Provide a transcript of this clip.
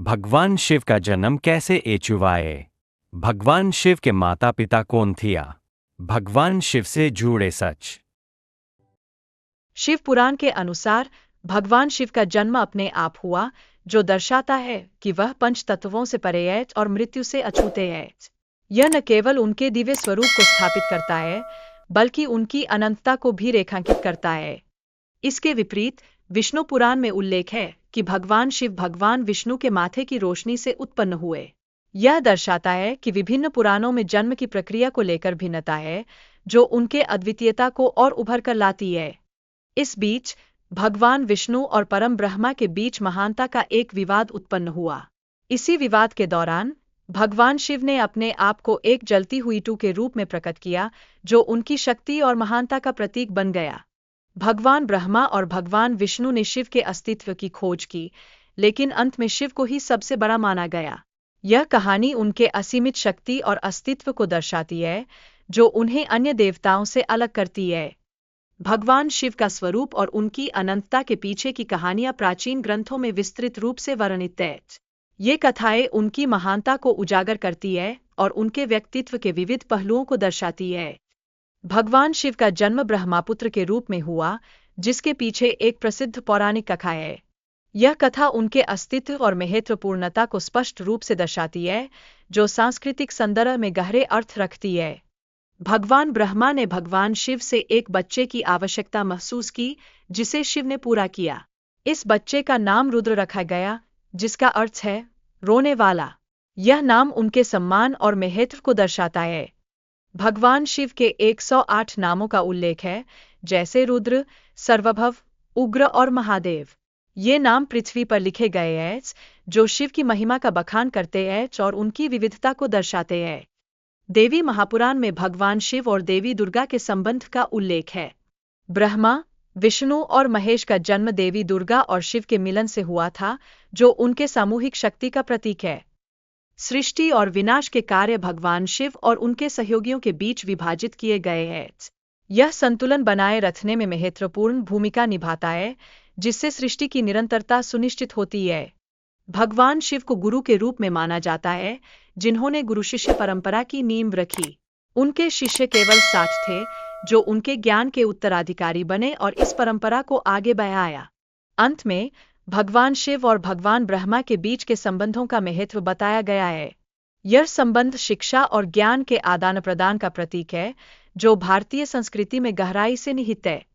भगवान शिव का जन्म कैसे हुआ है? भगवान शिव के माता पिता कौन थिया? भगवान शिव से जुड़े सच। शिव पुराण के अनुसार भगवान शिव का जन्म अपने आप हुआ, जो दर्शाता है कि वह पंच तत्वों से परे है और मृत्यु से अछूते है। यह न केवल उनके दिव्य स्वरूप को स्थापित करता है, बल्कि उनकी अनंतता को भी रेखांकित करता है। इसके विपरीत विष्णु पुराण में उल्लेख है कि भगवान शिव भगवान विष्णु के माथे की रोशनी से उत्पन्न हुए। यह दर्शाता है कि विभिन्न पुराणों में जन्म की प्रक्रिया को लेकर भिन्नता है, जो उनके अद्वितीयता को और उभर कर लाती है। इस बीच भगवान विष्णु और परम ब्रह्मा के बीच महानता का एक विवाद उत्पन्न हुआ। इसी विवाद के दौरान भगवान शिव ने अपने आप को एक जलती हुई टू के रूप में प्रकट किया, जो उनकी शक्ति और महानता का प्रतीक बन गया। भगवान ब्रह्मा और भगवान विष्णु ने शिव के अस्तित्व की खोज की, लेकिन अंत में शिव को ही सबसे बड़ा माना गया। यह कहानी उनके असीमित शक्ति और अस्तित्व को दर्शाती है, जो उन्हें अन्य देवताओं से अलग करती है। भगवान शिव का स्वरूप और उनकी अनंतता के पीछे की कहानियां प्राचीन ग्रंथों में विस्तृत रूप से वर्णित हैं। ये कथाएं उनकी महानता को उजागर करती है और उनके व्यक्तित्व के विविध पहलुओं को दर्शाती है। भगवान शिव का जन्म ब्रह्मापुत्र के रूप में हुआ, जिसके पीछे एक प्रसिद्ध पौराणिक कथा है। यह कथा उनके अस्तित्व और महत्वपूर्णता को स्पष्ट रूप से दर्शाती है, जो सांस्कृतिक संदर्भ में गहरे अर्थ रखती है। भगवान ब्रह्मा ने भगवान शिव से एक बच्चे की आवश्यकता महसूस की, जिसे शिव ने पूरा किया। इस बच्चे का नाम रुद्र रखा गया, जिसका अर्थ है रोने वाला। यह नाम उनके सम्मान और महत्व को दर्शाता है। भगवान शिव के 108 नामों का उल्लेख है, जैसे रुद्र, सर्वभव, उग्र और महादेव। ये नाम पृथ्वी पर लिखे गए हैं, जो शिव की महिमा का बखान करते हैं और उनकी विविधता को दर्शाते हैं। देवी महापुराण में भगवान शिव और देवी दुर्गा के संबंध का उल्लेख है। ब्रह्मा, विष्णु और महेश का जन्म देवी दुर्गा और शिव के मिलन से हुआ था, जो उनके सामूहिक शक्ति का प्रतीक है। सृष्टि और विनाश के कार्य भगवान शिव और उनके सहयोगियों के बीच विभाजित किए गए हैं। यह संतुलन बनाए रखने में महत्वपूर्ण भूमिका निभाता है, जिससे सृष्टि की निरंतरता सुनिश्चित होती है। भगवान शिव को गुरु के रूप में माना जाता है, जिन्होंने गुरु शिष्य परंपरा की नींव रखी। उनके शिष्य केवल 60 थे, जो उनके ज्ञान के उत्तराधिकारी बने और इस परंपरा को आगे बढ़ाया। अंत में भगवान शिव और भगवान ब्रह्मा के बीच के संबंधों का महत्व बताया गया है। यह संबंध शिक्षा और ज्ञान के आदान प्रदान का प्रतीक है, जो भारतीय संस्कृति में गहराई से निहित है।